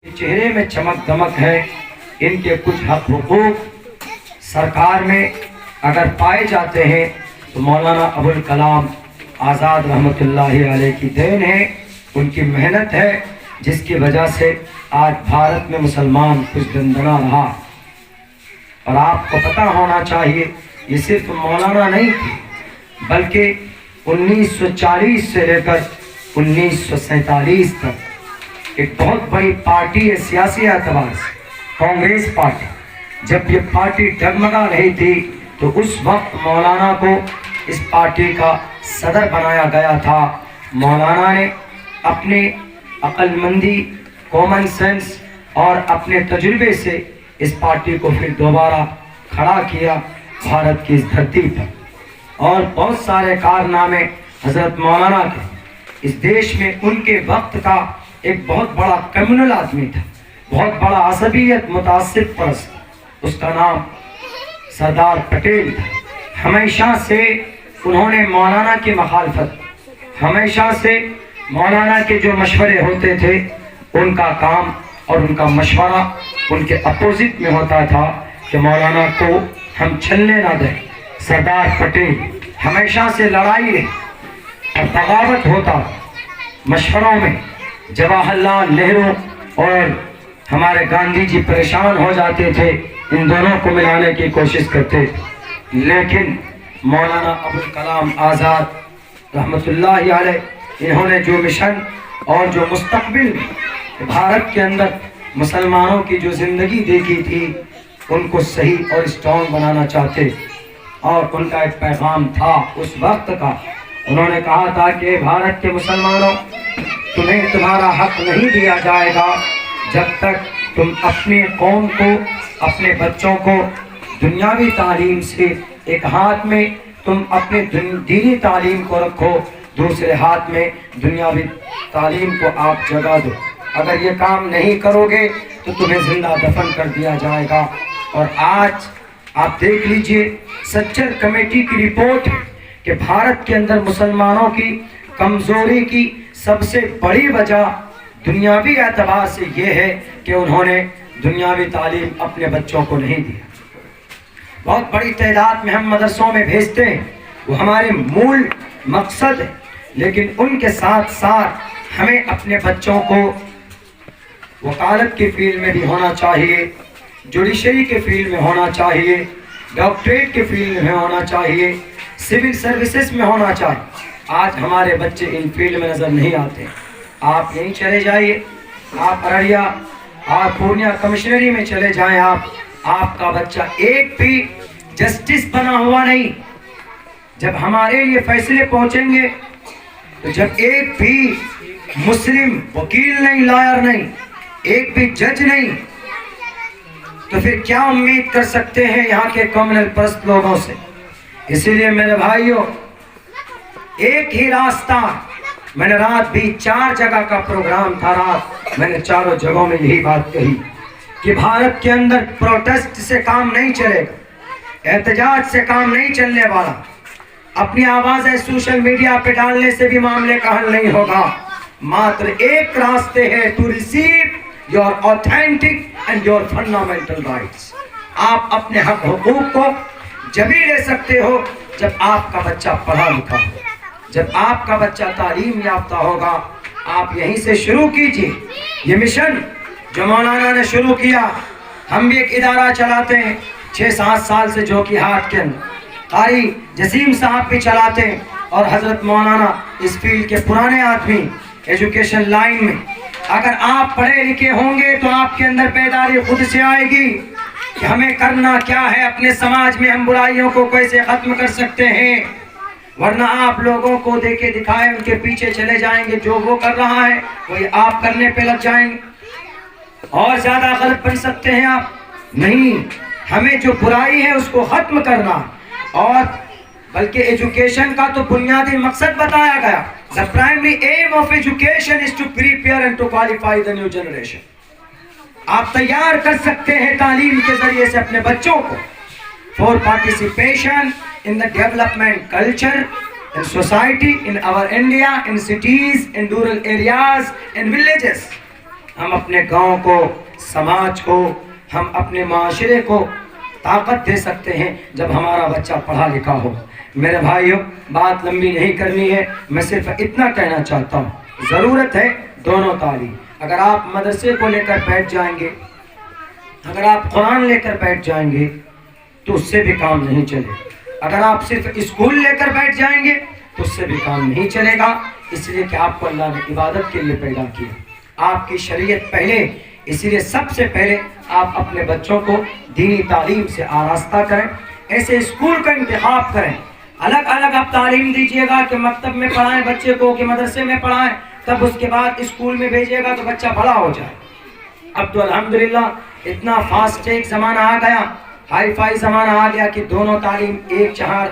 چہرے میں چمک دمک ہے، ان کے کچھ حق حقوق سرکار میں اگر پائے جاتے ہیں تو مولانا ابوالکلام آزاد رحمۃ اللہ علیہ کی دین ہے، ان کی محنت ہے، جس کی وجہ سے آج بھارت میں مسلمان کچھ دندنا رہا۔ اور آپ کو پتہ ہونا چاہیے یہ صرف مولانا نہیں تھے، بلکہ 1940 سے لے کر 1947 تک ایک بہت بڑی پارٹی ہے سیاسی اعتبار سے، کانگریس پارٹی۔ جب یہ پارٹی ڈگمگا رہی تھی تو اس وقت مولانا کو اس پارٹی کا صدر بنایا گیا تھا۔ مولانا نے اپنے عقل مندی، کامن سینس اور اپنے تجربے سے اس پارٹی کو پھر دوبارہ کھڑا کیا بھارت کی اس دھرتی پر، اور بہت سارے کارنامے حضرت مولانا کے اس دیش میں ان کے وقت کا ایک بہت بڑا کمیونل آدمی تھا، بہت بڑا عصبیت متعصب پرست، اس کا نام سردار پٹیل تھا۔ ہمیشہ سے انہوں نے مولانا کی مخالفت، ہمیشہ سے مولانا کے جو مشورے ہوتے تھے ان کا کام اور ان کا مشورہ ان کے اپوزٹ میں ہوتا تھا کہ مولانا کو ہم چلنے نہ دیں۔ سردار پٹیل ہمیشہ سے لڑائی اور بغاوت ہوتا مشوروں میں۔ جواہر لال نہرو اور ہمارے گاندھی جی پریشان ہو جاتے تھے، ان دونوں کو ملانے کی کوشش کرتے تھے، لیکن مولانا ابوالکلام آزاد رحمۃ اللہ علیہ انہوں نے جو مشن اور جو مستقبل بھارت کے اندر مسلمانوں کی جو زندگی دیکھی تھی ان کو صحیح اور اسٹرانگ بنانا چاہتے، اور ان کا ایک پیغام تھا اس وقت کا۔ انہوں نے کہا تھا کہ بھارت کے مسلمانوں، تمہیں تمہارا حق نہیں دیا جائے گا جب تک تم اپنے قوم کو، اپنے بچوں کو دنیاوی تعلیم سے ایک ہاتھ میں تم اپنے دینی تعلیم کو رکھو، دوسرے ہاتھ میں دنیاوی تعلیم کو آپ جگہ دو۔ اگر یہ کام نہیں کرو گے تو تمہیں زندہ دفن کر دیا جائے گا۔ اور آج آپ دیکھ لیجئے سچر کمیٹی کی رپورٹ ہے کہ بھارت کے اندر مسلمانوں کی کمزوری کی سب سے بڑی وجہ دنیاوی اعتبار سے یہ ہے کہ انہوں نے دنیاوی تعلیم اپنے بچوں کو نہیں دیا۔ بہت بڑی تعداد میں ہم مدرسوں میں بھیجتے ہیں، وہ ہمارے مول مقصد ہے، لیکن ان کے ساتھ ساتھ ہمیں اپنے بچوں کو وکالت کی فیلڈ میں بھی ہونا چاہیے، جوڈیشری کے فیلڈ میں ہونا چاہیے، ڈاکٹریٹ کے فیلڈ میں ہونا چاہیے، سول سروسز میں ہونا چاہیے۔ آج ہمارے بچے ان فیلڈ میں نظر نہیں آتے۔ آپ یہیں چلے جائیے، آپ ارڑیا، آپ پورنیہ کمشنری میں چلے جائیں، آپ کا بچہ ایک بھی جسٹس بنا ہوا نہیں۔ جب ہمارے لیے فیصلے پہنچیں گے تو جب ایک بھی مسلم وکیل نہیں، لائر نہیں، ایک بھی جج نہیں، تو پھر کیا امید کر سکتے ہیں یہاں کے کمیونل پرست لوگوں سے؟ اسی لیے میرے بھائیوں، ایک ہی راستہ، میں نے رات بھی 4 جگہ کا پروگرام تھا، رات میں نے 4 جگہوں میں یہی بات کہی کہ بھارت کے اندر پروٹیسٹ سے کام نہیں چلے گا، احتجاج سے کام نہیں چلنے والا، اپنی آوازیں سوشل میڈیا پہ ڈالنے سے بھی معاملے کا حل نہیں ہوگا۔ ماتر ایک راستے ہے، to receive your authentic and your fundamental rights. آپ اپنے حق حقوق کو جبھی لے سکتے ہو جب آپ کا بچہ پڑھا لکھا ہو، جب آپ کا بچہ تعلیم یافتہ ہوگا۔ آپ یہیں سے شروع کیجئے یہ مشن جو مولانا نے شروع کیا۔ ہم بھی ایک ادارہ چلاتے ہیں 6-7 سال سے، جو کہ ہاتھ کے اندر قاری جسیم صاحب بھی چلاتے ہیں، اور حضرت مولانا اس فیلڈ کے پرانے آدمی، ایجوکیشن لائن میں۔ اگر آپ پڑھے لکھے ہوں گے تو آپ کے اندر بیداری خود سے آئے گی کہ ہمیں کرنا کیا ہے، اپنے سماج میں ہم برائیوں کو کیسے ختم کر سکتے ہیں۔ ورنہ آپ لوگوں کو دیکھے دکھائے ان کے پیچھے چلے جائیں گے، جو وہ کر رہا ہے وہی آپ کرنے پہ لگ جائیں گے، اور زیادہ غلط بن سکتے ہیں آپ۔ نہیں، ہمیں جو برائی ہے اس کو ختم کرنا، اور بلکہ ایجوکیشن کا تو بنیادی مقصد بتایا گیا۔ The primary aim of education is to prepare and to qualify the new generation۔ آپ تیار کر سکتے ہیں تعلیم کے ذریعے سے اپنے بچوں کو for participation in the development culture in society, in our India, in cities, in rural areas, in villages۔ ہم اپنے گاؤں کو، سماج کو، ہم اپنے معاشرے کو طاقت دے سکتے ہیں جب ہمارا بچہ پڑھا لکھا ہو۔ میرے بھائیوں، بات لمبی نہیں کرنی ہے، میں صرف اتنا کہنا چاہتا ہوں، ضرورت ہے دونوں تعلیم۔ اگر آپ مدرسے کو لے کر بیٹھ جائیں گے، اگر آپ قرآن لے کر بیٹھ جائیں گے تو اس سے بھی کام نہیں چلے، اگر آپ صرف اسکول لے کر بیٹھ جائیں گے تو اس سے بھی کام نہیں چلے گا، اس لیے کہ آپ کو اللہ نے عبادت کے لیے پیدا کیا، آپ کی شریعت پہلے، اسی لیے سب سے پہلے آپ اپنے بچوں کو دینی تعلیم سے آراستہ کریں، ایسے اسکول کا انتخاب کریں، الگ الگ آپ تعلیم دیجیے گا کہ مکتب میں پڑھائیں بچے کو کہ مدرسے میں پڑھائیں، تب اس کے بعد اسکول میں بھیجیے گا تو بچہ بڑا ہو جائے۔ اب تو الحمدللہ اتنا فاسٹیک زمانہ آ گیا، ہائی فائی زمانہ آ گیا کہ دونوں تعلیم ایک چہار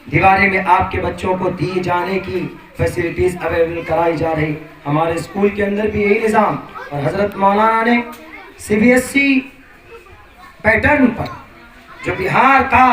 دیوارے میں آپ کے بچوں کو دی جانے کی فیسلٹیز اویلیبل کرائی جا رہی۔ ہمارے اسکول کے اندر بھی یہی نظام، اور حضرت مولانا نے C B S C pattern پر، جو بہار کا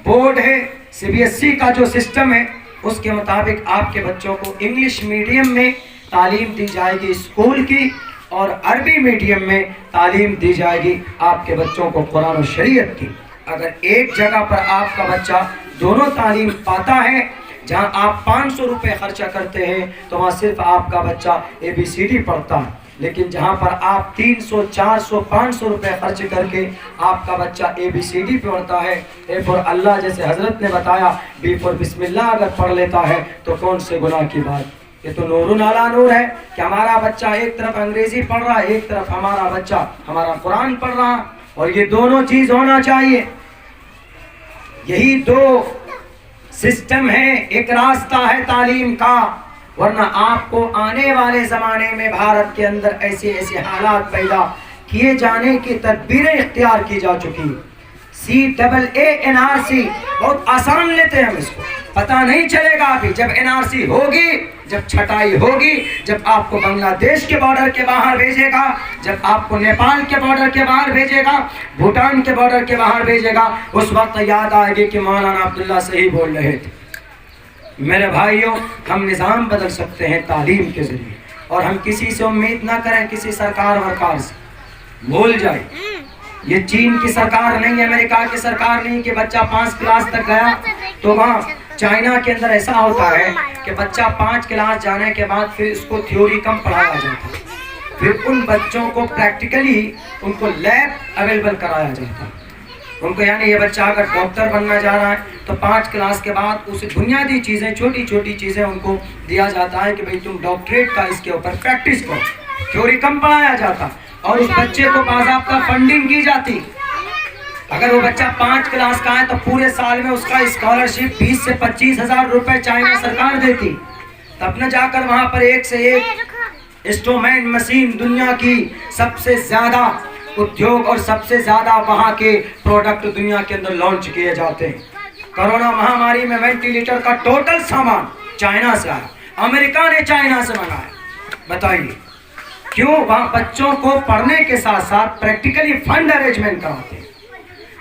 بورڈ ہے، سی بی ایس سی کا جو سسٹم ہے، اس کے مطابق آپ کے بچوں کو انگلش میڈیم میں تعلیم دی جائے گی اسکول کی، اور عربی میڈیم میں تعلیم دی جائے گی آپ کے بچوں کو قرآن و شریعت کی۔ اگر ایک جگہ پر آپ کا بچہ دونوں تعلیم پاتا ہے، جہاں آپ 500 روپے خرچہ کرتے ہیں تو وہاں صرف آپ کا بچہ اے بی سی ڈی پڑھتا ہے، لیکن جہاں پر آپ 300 400 500 روپے خرچ کر کے آپ کا بچہ اے بی سی ڈی پڑھتا ہے، اے فور اللہ جیسے حضرت نے بتایا، بی فور بسم اللہ اگر پڑھ لیتا ہے تو کون سے گناہ کی بات۔ یہ تو نور علی نور ہے کہ ہمارا بچہ ایک طرف انگریزی پڑھ رہا ہے، ایک طرف ہمارا بچہ ہمارا قرآن پڑھ رہا ہے، اور یہ دونوں چیز ہونا چاہیے۔ یہی دو سسٹم ہے، ایک راستہ ہے تعلیم کا، ورنہ آپ کو آنے والے زمانے میں بھارت کے اندر ایسے ایسے حالات پیدا کیے جانے کی تدبیریں اختیار کی جا چکی۔ CAA بہت آسان لیتے ہیں ہم اس کو، پتہ نہیں چلے گا ابھی، جب NRC ہوگی، جب چھٹائی ہوگی، جب آپ کو بنگلہ دیش کے بارڈر کے باہر بھیجے گا، جب آپ کو نیپال کے بارڈر کے باہر بھیجے گا، بھوٹان کے بارڈر کے باہر بھیجے گا، اس وقت یاد آئے گی کہ مولانا عبداللہ صحیح بول رہے تھے۔ میرے بھائیوں، ہم نظام بدل سکتے ہیں تعلیم کے ذریعے، اور ہم کسی سے امید نہ کریں، کسی سرکار ورکار سے، بھول جائے، یہ چین کی سرکار نہیں ہے، امریکہ کی سرکار نہیں کہ بچہ 5 کلاس تک گیا تو وہاں چائنا کے اندر ایسا ہوتا ہے کہ بچہ 5 کلاس جانے کے بعد پھر اس کو تھیوری کم پڑھایا جاتا ہے، پھر ان بچوں کو پریکٹیکلی ان کو لیب اویلیبل کرایا جاتا ہے، ان کو یعنی یہ بچہ اگر ڈاکٹر بننا جا رہا ہے تو 5 کلاس کے بعد اسے بنیادی چیزیں، چھوٹی چھوٹی چیزیں ان کو دیا جاتا ہے کہ بھئی تم ڈاکٹریٹ کا اس کے اوپر پریکٹس کرو، تھیوری کم پڑھایا جاتا، اور اس بچے کو باضابطہ فنڈنگ کی جاتی۔ اگر وہ بچہ 5 کلاس کا ہے تو پورے سال میں اس کا اسکالرشپ 20 سے 25 ہزار روپے چائنا سرکار دیتی، تب نہ جا کر وہاں پر ایک سے ایک انسٹرومنٹ مشین، دنیا کی سب سے زیادہ ادیوگ اور سب سے زیادہ وہاں کے پروڈکٹ دنیا کے اندر لانچ کیے جاتے ہیں۔ کرونا مہاماری میں وینٹی لیٹر کا ٹوٹل سامان چائنا سے آیا، امریکہ نے چائنا سے منگایا، بتائیے کیوں؟ وہاں بچوں کو پڑھنے کے ساتھ ساتھ پریکٹیکلی فنڈ ارینجمنٹ کراتے ہیں،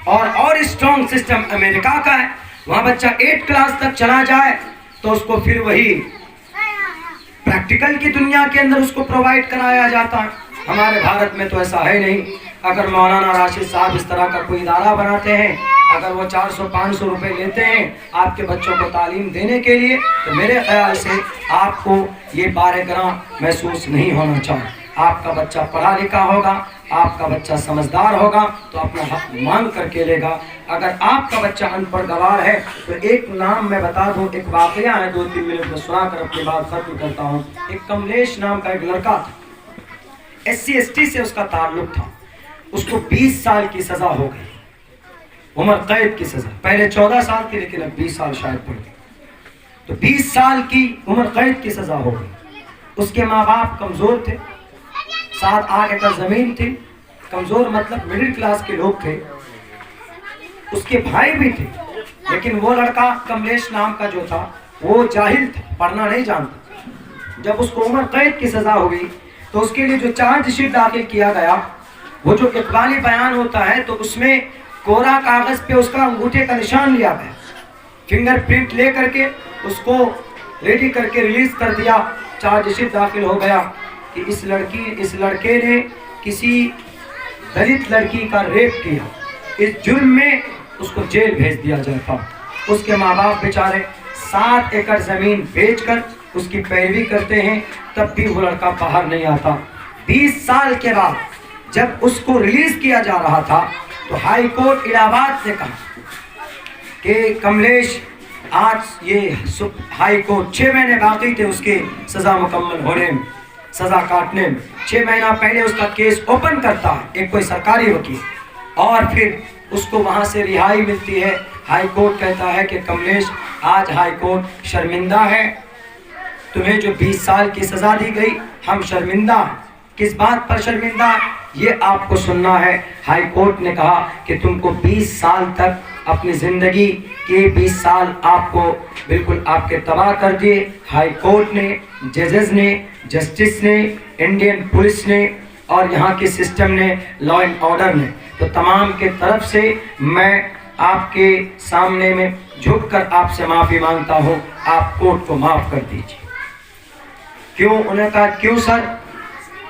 اور اسٹرانگ سسٹم امریکہ کا ہے، وہاں بچہ 8 کلاس تک چلا جائے تو اس کو پھر وہی پریکٹیکل کی دنیا کے اندر اس کو پرووائڈ کرایا جاتا ہے۔ ہمارے بھارت میں تو ایسا ہے نہیں۔ اگر مولانا راشد صاحب اس طرح کا کوئی ادارہ بناتے ہیں، اگر وہ 400-500 روپے لیتے ہیں آپ کے بچوں کو تعلیم دینے کے لیے، تو میرے خیال سے آپ کو یہ بارے گراں محسوس نہیں ہونا چاہیے۔ آپ کا بچہ پڑھا لکھا ہوگا، آپ کا بچہ سمجھدار ہوگا تو اپنا حق مانگ کر کے لے گا۔ اگر آپ کا بچہ ان پڑھ گوار ہے تو ایک نام میں بتا دوں، ایک واقعہ ہے، 2-3 منٹ میں سنا کر اپنی بات ختم کرتا ہوں۔ ایک کملیش نام کا ایک لڑکا تھا، SC/ST سے اس کا تعلق تھا، اس کو 20 سال کی سزا ہو گئی، عمر قید کی سزا، پہلے 14 سال کی لیکن اب 20 سال شاید پڑ گئی، تو 20 سال کی عمر قید کی سزا ہو گئی۔ اس کے ماں باپ کمزور تھے، 7-8 ایکڑ زمین تھی، کمزور مطلب مڈل کلاس کے لوگ تھے، اس کے بھائی بھی تھے، لیکن وہ لڑکا کملیش نام کا جو تھا وہ جاہل تھا، پڑھنا نہیں جانتا۔ جب اس کو عمر قید کی سزا ہوئی تو اس کے لیے جو چارج شیٹ داخل کیا گیا، وہ جو اقبالی بیان ہوتا ہے تو اس میں کورا کاغذ پہ اس کا انگوٹھے کا نشان لیا گیا، فنگر پرنٹ لے کر کے اس کو ریڈی کر کے ریلیز کر دیا، چارج شیٹ داخل ہو گیا۔ کہ اس لڑکے نے کسی دلت لڑکی کا ریپ کیا، اس جرم میں اس کو جیل بھیج دیا جاتا۔ اس کے ماں باپ بیچارے 7 ایکڑ زمین بیچ کر اس کی پیروی کرتے ہیں، تب بھی وہ لڑکا باہر نہیں آتا۔ 20 سال کے بعد جب اس کو ریلیز کیا جا رہا تھا تو ہائی کورٹ الہ آباد نے کہا کہ کملیش آج یہ ہائی کورٹ 6 مہینے باقی تھے اس کے سزا مکمل ہونے میں، سزا کاٹنے میں، 6 مہینہ پہلے اس کا کیس اوپن کرتا ہے ایک کوئی سرکاری وکیل، اور پھر اس کو وہاں سے رہائی ملتی ہے۔ ہائی کورٹ کہتا ہے کہ کملیش آج ہائی کورٹ شرمندہ ہے، تمہیں جو 20 سال کی سزا دی گئی ہم شرمندہ ہیں۔ کس بات پر شرمندہ ہے یہ آپ کو سننا ہے۔ ہائی کورٹ نے کہا کہ تم کو 20 سال تک اپنی زندگی کے 20 سال آپ کو بالکل آپ کے تباہ کر دیے۔ ہائی کورٹ نے، ججز نے، جسٹس نے، انڈین پولیس نے اور یہاں کے سسٹم نے، لا اینڈ آرڈر نے، تو تمام کے طرف سے میں آپ کے سامنے میں جھک کر آپ سے معافی مانگتا ہوں، آپ کورٹ کو معاف کر دیجیے۔ کیوں؟ انہوں نے کہا کیوں سر،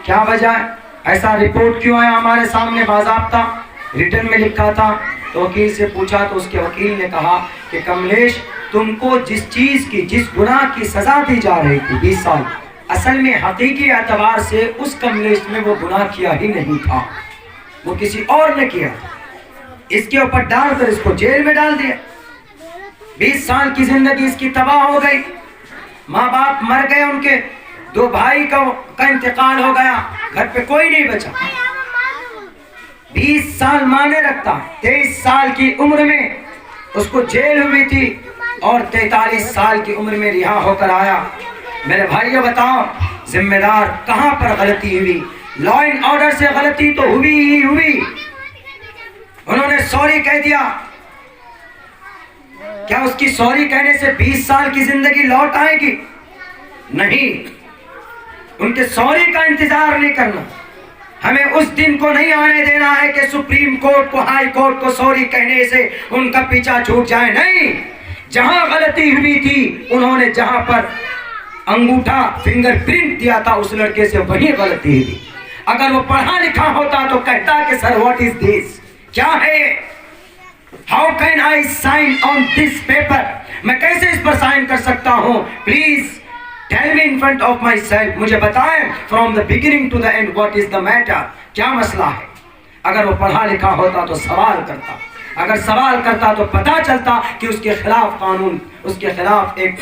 کیا وجہ ہے، ایسا رپورٹ کیوں آیا ہمارے سامنے، باضابطہ ریٹن میں لکھا تھا؟ تو وکیل سے پوچھا تو اس کے وکیل نے کہا کہ کملیش تم کو جس چیز کی، جس گناہ کی سزا دی جا رہی تھی 20 سال، اصل میں حقیقی اعتبار سے اس کملیش نے وہ گناہ کیا ہی نہیں تھا، وہ کسی اور نے کیا، اس کے اوپر ڈال کر اس کو جیل میں ڈال دیا۔ 20 سال کی زندگی اس کی تباہ ہو گئی، ماں باپ مر گئے، ان کے 2 بھائی کا انتقال ہو گیا، گھر پہ کوئی نہیں بچا۔ 20 سال مانے رکھتا، 23 سال کی عمر میں اس کو جیل ہوئی تھی اور 43 سال کی عمر میں رہا ہو کر آیا۔ میرے بھائیو بتاؤ ذمہ دار کہاں پر غلطی ہوئی؟ لا اینڈ آرڈر سے غلطی تو ہوئی ہی ہوئی۔ انہوں نے سوری کہہ دیا، کیا اس کی سوری کہنے سے 20 سال کی زندگی لوٹ آئے گی؟ نہیں، ان کے سوری کا انتظار نہیں کرنا، ہمیں اس دن کو نہیں آنے دینا ہے کہ سپریم کورٹ کو، ہائی کورٹ کو سوری کہنے سے ان کا پیچھا چھوٹ جائے۔ نہیں، جہاں غلطی ہوئی تھی، انہوں نے جہاں پر انگوٹھا فنگر پرنٹ دیا تھا اس لڑکے سے، وہیں غلطی ہوئی۔ اگر وہ پڑھا لکھا ہوتا تو کہتا کہ سر واٹ از دس، کیا ہے، how can I sign on this paper, میں کیسے اس پر سائن کر سکتا ہوں، please tell me in front of myself، مجھے بتائیں from the beginning to the end what is the matter، کیا مسئلہ ہے۔ اگر وہ پڑھا لکھا ہوتا تو سوال کرتا، اگر سوال کرتا تو پتہ چلتا کہ اس کے خلاف قانون، اس کے خلاف ایک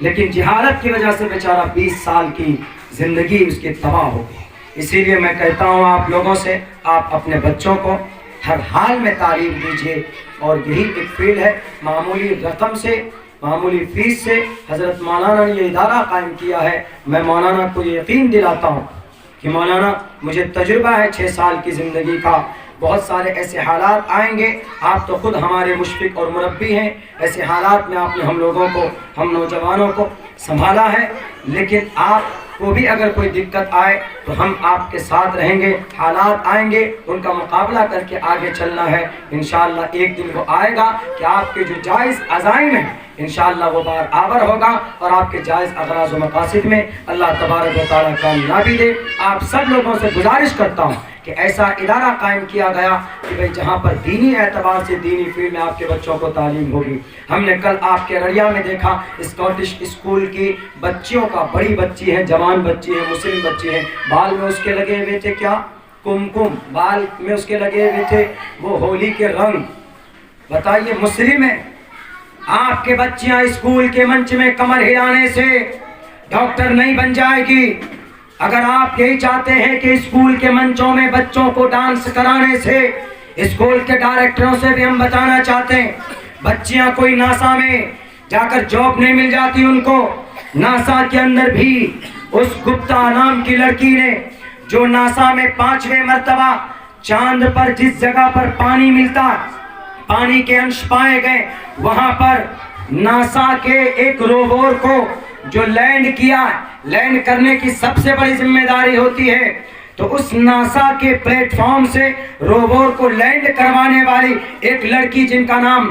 لیکن جہالت کی وجہ سے بیچارہ 20 سال کی زندگی اس کی تباہ ہو گئی۔ اسی لیے میں کہتا ہوں آپ لوگوں سے، آپ اپنے بچوں کو ہر حال میں تعلیم دیجیے، اور یہی ایک فیلڈ ہے، معمولی رقم سے، معمولی فیس سے حضرت مولانا نے یہ ادارہ قائم کیا ہے۔ میں مولانا کو یہ یقین دلاتا ہوں کہ مولانا مجھے تجربہ ہے 6 سال کی زندگی کا، بہت سارے ایسے حالات آئیں گے، آپ تو خود ہمارے مشفق اور مربی ہیں، ایسے حالات میں آپ نے ہم لوگوں کو، ہم نوجوانوں کو سنبھالا ہے، لیکن آپ کو بھی اگر کوئی دقت آئے تو ہم آپ کے ساتھ رہیں گے، حالات آئیں گے ان کا مقابلہ کر کے آگے چلنا ہے۔ انشاءاللہ ایک دن وہ آئے گا کہ آپ کے جو جائز عزائم ہیں انشاءاللہ وہ بار آور ہوگا، اور آپ کے جائز اغراض و مقاصد میں اللہ تبارک و تعالیٰ کامیابی دے۔ آپ سب لوگوں سے گزارش کرتا ہوں کہ ایسا ادارہ قائم کیا گیا کہ بھئی جہاں پر دینی اعتبار سے، دینی فیلڈ میں آپ کے بچوں کو تعلیم ہوگی۔ ہم نے کل آپ کے رڑیا میں دیکھا اسکاٹش اسکول کی بچیوں کا، بڑی بچی ہیں، جوان بچی ہیں، مسلم بچی ہیں، بال میں اس کے لگے ہوئے تھے کیا، کمکم، بال میں اس کے لگے ہوئے تھے وہ ہولی کے رنگ۔ بتائیے مسلم ہے، آپ کے بچیاں اسکول کے منچ میں کمر ہلانے سے ڈاکٹر نہیں بن جائے گی۔ اگر آپ یہی چاہتے ہیں کہ اسکول کے منچوں میں بچوں کو ڈانس کرانے سے، اسکول کے ڈائریکٹروں سے بھی ہم بتانا چاہتے ہیں، بچیاں کوئی ناسا میں جا کر جاب نہیں مل جاتی ان کو۔ ناسا کے اندر بھی اس گپتا نام کی لڑکی نے، جو ناسا میں 5ویں مرتبہ چاند پر جس جگہ پر پانی ملتا، پانی کے انش پائے گئے، وہاں پر ناسا کے ایک روور کو جو لینڈ کیا، لینڈ کرنے کی سب سے بڑی ذمہ داری ہوتی ہے، تو اس ناسا کے پلیٹ فارم سے روور کو لینڈ کروانے والی ایک لڑکی جن کا نام